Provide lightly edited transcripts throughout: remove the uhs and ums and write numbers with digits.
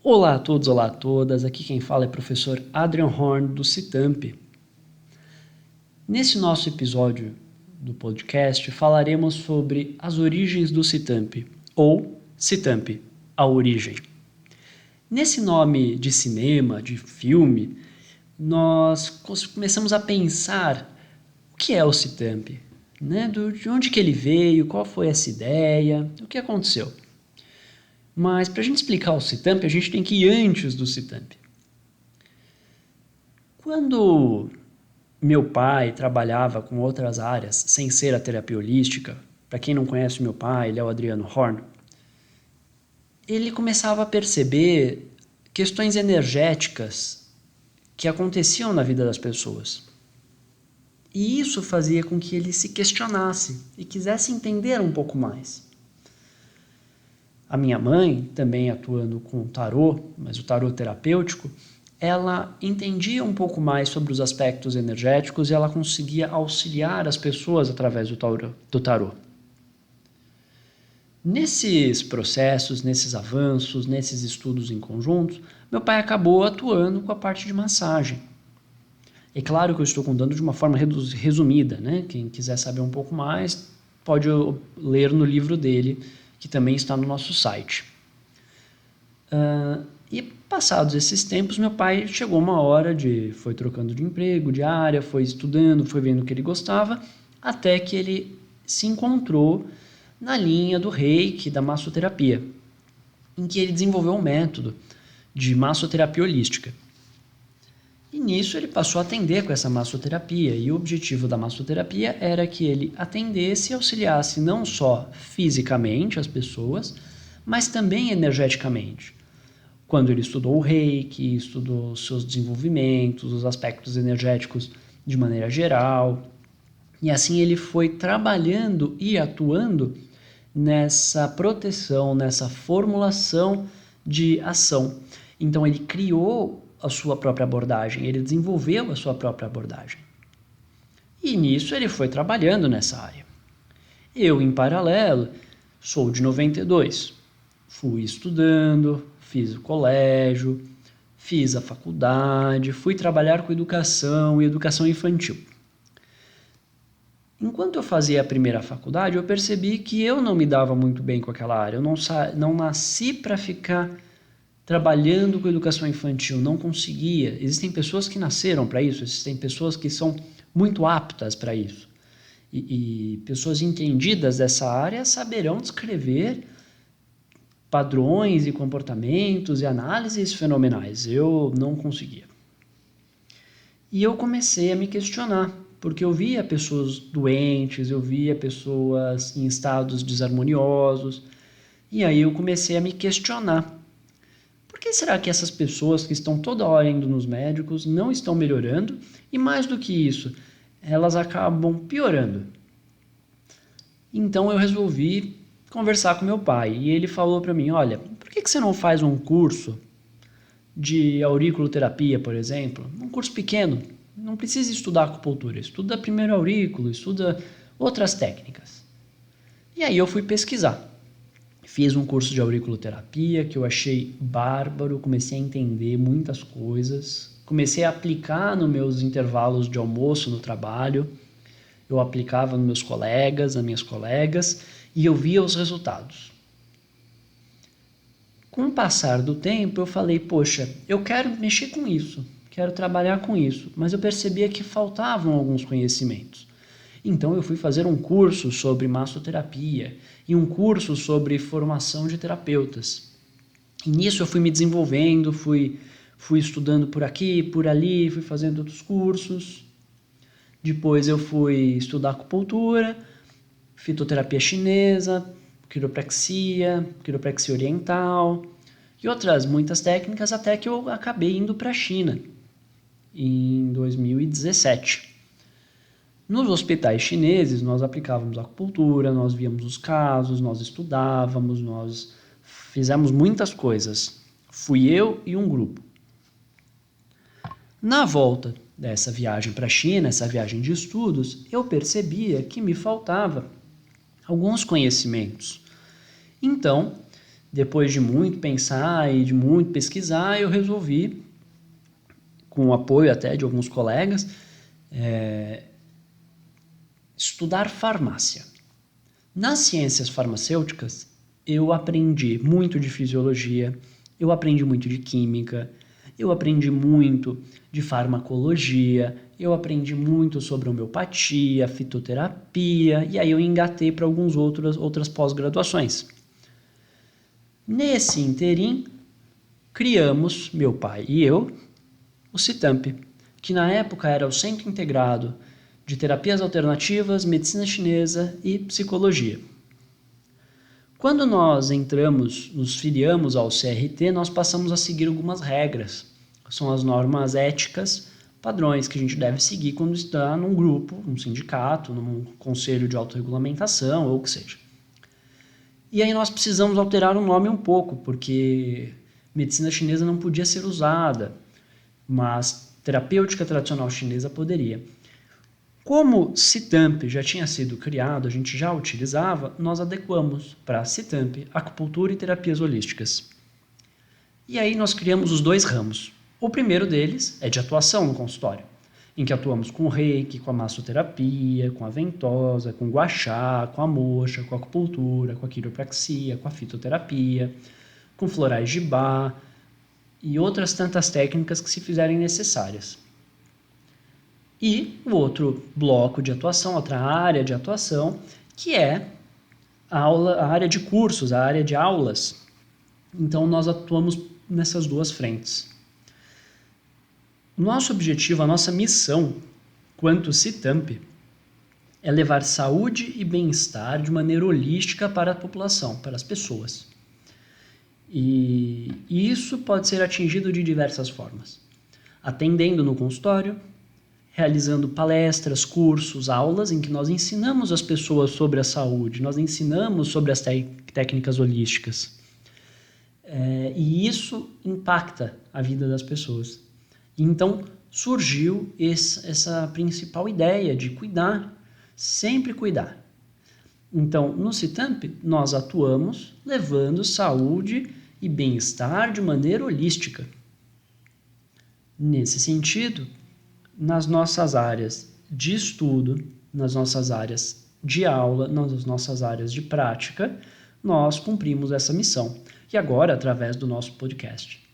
Olá a todos, olá a todas, aqui quem fala é o professor Adrian Horn do Citamp. Nesse nosso episódio do podcast falaremos sobre as origens do Citamp, ou Citamp, a origem. Nesse nome de cinema, de filme, nós começamos a pensar o que é o Citamp, né? De onde que ele veio, qual foi essa ideia, o que aconteceu. Mas para a gente explicar o Citamp, a gente tem que ir antes do Citamp. Quando meu pai trabalhava com outras áreas, sem ser a terapia holística, para quem não conhece o meu pai, ele é o Adriano Horn, ele começava a perceber questões energéticas que aconteciam na vida das pessoas. E isso fazia com que ele se questionasse e quisesse entender um pouco mais. A minha mãe, também atuando com o tarô, mas o tarô terapêutico, ela entendia um pouco mais sobre os aspectos energéticos e ela conseguia auxiliar as pessoas através do tarô. Nesses processos, nesses avanços, nesses estudos em conjunto, meu pai acabou atuando com a parte de massagem. É claro que eu estou contando de uma forma resumida, né? Quem quiser saber um pouco mais, pode ler no livro dele, que também está no nosso site. E passados esses tempos, meu pai chegou uma hora foi trocando de emprego, de área, foi estudando, foi vendo o que ele gostava, até que ele se encontrou na linha do Reiki, da massoterapia, em que ele desenvolveu um método de massoterapia holística. E nisso ele passou a atender com essa massoterapia, e o objetivo da massoterapia era que ele atendesse e auxiliasse não só fisicamente as pessoas, mas também energeticamente. Quando ele estudou o Reiki, estudou os seus desenvolvimentos, os aspectos energéticos de maneira geral, e assim ele foi trabalhando e atuando nessa proteção, nessa formulação de ação. Então ele criou a sua própria abordagem, ele desenvolveu a sua própria abordagem. E nisso ele foi trabalhando nessa área. Eu, em paralelo, sou de 92. Fui estudando, fiz o colégio, fiz a faculdade, fui trabalhar com educação e educação infantil. Enquanto eu fazia a primeira faculdade, eu percebi que eu não me dava muito bem com aquela área. Eu não nasci para ficar trabalhando com educação infantil, não conseguia. Existem pessoas que nasceram para isso, existem pessoas que são muito aptas para isso. E pessoas entendidas dessa área saberão descrever padrões e comportamentos e análises fenomenais. Eu não conseguia. E eu comecei a me questionar, porque eu via pessoas doentes, eu via pessoas em estados desarmoniosos, e aí eu comecei a me questionar. Por que será que essas pessoas que estão toda hora indo nos médicos não estão melhorando? E mais do que isso, elas acabam piorando. Então eu resolvi conversar com meu pai, e ele falou para mim, olha, por que você não faz um curso de auriculoterapia, por exemplo? Um curso pequeno, não precisa estudar acupuntura, estuda primeiro aurículo, estuda outras técnicas. E aí eu fui pesquisar. Fiz um curso de auriculoterapia que eu achei bárbaro, comecei a entender muitas coisas, comecei a aplicar nos meus intervalos de almoço no trabalho, eu aplicava nos meus colegas, nas minhas colegas, e eu via os resultados. Com o passar do tempo, eu falei, poxa, eu quero mexer com isso, quero trabalhar com isso, mas eu percebia que faltavam alguns conhecimentos. Então eu fui fazer um curso sobre massoterapia e um curso sobre formação de terapeutas. E nisso eu fui me desenvolvendo, fui estudando por aqui, por ali, fui fazendo outros cursos. Depois eu fui estudar acupuntura, fitoterapia chinesa, quiropraxia oriental e outras muitas técnicas, até que eu acabei indo para a China em 2017. Nos hospitais chineses, nós aplicávamos acupuntura, nós víamos os casos, nós estudávamos, nós fizemos muitas coisas. Fui eu e um grupo. Na volta dessa viagem para a China, essa viagem de estudos, eu percebia que me faltava alguns conhecimentos. Então, depois de muito pensar e de muito pesquisar, eu resolvi, com o apoio até de alguns colegas, estudar farmácia. Nas ciências farmacêuticas, eu aprendi muito de fisiologia, eu aprendi muito de química, eu aprendi muito de farmacologia, eu aprendi muito sobre homeopatia, fitoterapia, e aí eu engatei para outras pós-graduações. Nesse interim, criamos, meu pai e eu, o CITAMP, que na época era o Centro Integrado de Terapias Alternativas, Medicina Chinesa e Psicologia. Quando nós nos filiamos ao CRT, nós passamos a seguir algumas regras. São as normas éticas, padrões que a gente deve seguir quando está num grupo, num sindicato, num conselho de autorregulamentação ou o que seja. E aí nós precisamos alterar o nome um pouco, porque medicina chinesa não podia ser usada, mas terapêutica tradicional chinesa poderia. Como CITAMP já tinha sido criado, a gente já utilizava, nós adequamos para CITAMP, acupuntura e terapias holísticas. E aí nós criamos os 2 ramos. O primeiro deles é de atuação no consultório, em que atuamos com o reiki, com a massoterapia, com a ventosa, com o gua sha, com a moxa, com a acupuntura, com a quiropraxia, com a fitoterapia, com florais de Bach e outras tantas técnicas que se fizerem necessárias. E o outro bloco de atuação, outra área de atuação, que é a área de cursos, a área de aulas. Então nós atuamos nessas 2 frentes. Nosso objetivo, a nossa missão, quanto CITAMP, é levar saúde e bem-estar de maneira holística para a população, para as pessoas. E isso pode ser atingido de diversas formas. Atendendo no consultório, realizando palestras, cursos, aulas em que nós ensinamos as pessoas sobre a saúde, nós ensinamos sobre as técnicas holísticas. E isso impacta a vida das pessoas. Então surgiu essa principal ideia de cuidar, sempre cuidar. Então, no CITAMP, nós atuamos levando saúde e bem-estar de maneira holística. Nesse sentido, nas nossas áreas de estudo, nas nossas áreas de aula, nas nossas áreas de prática, nós cumprimos essa missão. E agora, através do nosso podcast.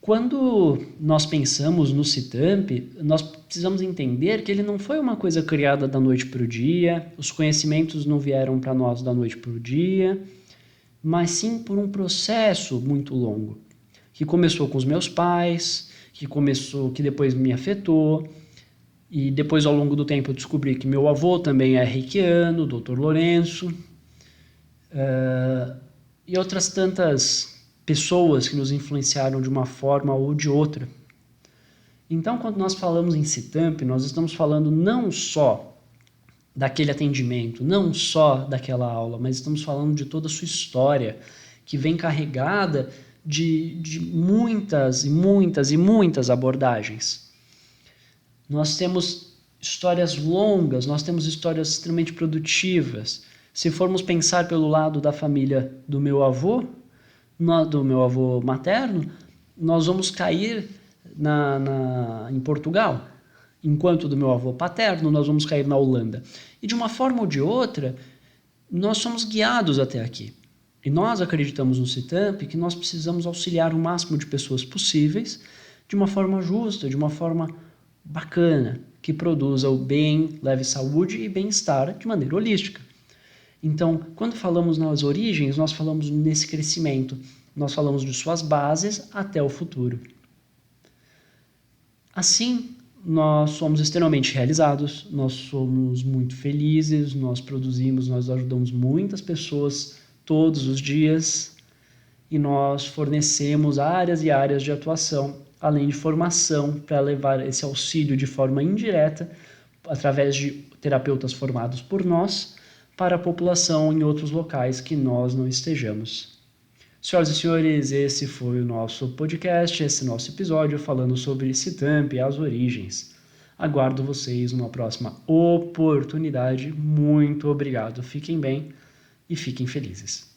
Quando nós pensamos no CITAMP, nós precisamos entender que ele não foi uma coisa criada da noite para o dia, os conhecimentos não vieram para nós da noite para o dia, mas sim por um processo muito longo, que começou com os meus pais, que depois me afetou, e depois ao longo do tempo eu descobri que meu avô também é reikiano, o Dr. Lourenço, e outras tantas pessoas que nos influenciaram de uma forma ou de outra. Então, quando nós falamos em CITAMP, nós estamos falando não só daquele atendimento, não só daquela aula, mas estamos falando de toda a sua história, que vem carregada de muitas e muitas e muitas abordagens. Nós temos histórias longas, nós temos histórias extremamente produtivas. Se formos pensar pelo lado da família do meu avô materno, nós vamos cair em Portugal, enquanto do meu avô paterno nós vamos cair na Holanda. E de uma forma ou de outra, nós somos guiados até aqui. E nós acreditamos no CITAMP que nós precisamos auxiliar o máximo de pessoas possíveis de uma forma justa, de uma forma bacana, que produza o bem, leve saúde e bem-estar de maneira holística. Então, quando falamos nas origens, nós falamos nesse crescimento, nós falamos de suas bases até o futuro. Assim, nós somos extremamente realizados, nós somos muito felizes, nós ajudamos muitas pessoas todos os dias e nós fornecemos áreas e áreas de atuação, além de formação para levar esse auxílio de forma indireta, através de terapeutas formados por nós, para a população em outros locais que nós não estejamos. Senhoras e senhores, esse foi o nosso podcast, esse nosso episódio falando sobre CITAMP e as origens. Aguardo vocês numa próxima oportunidade. Muito obrigado, fiquem bem e fiquem felizes.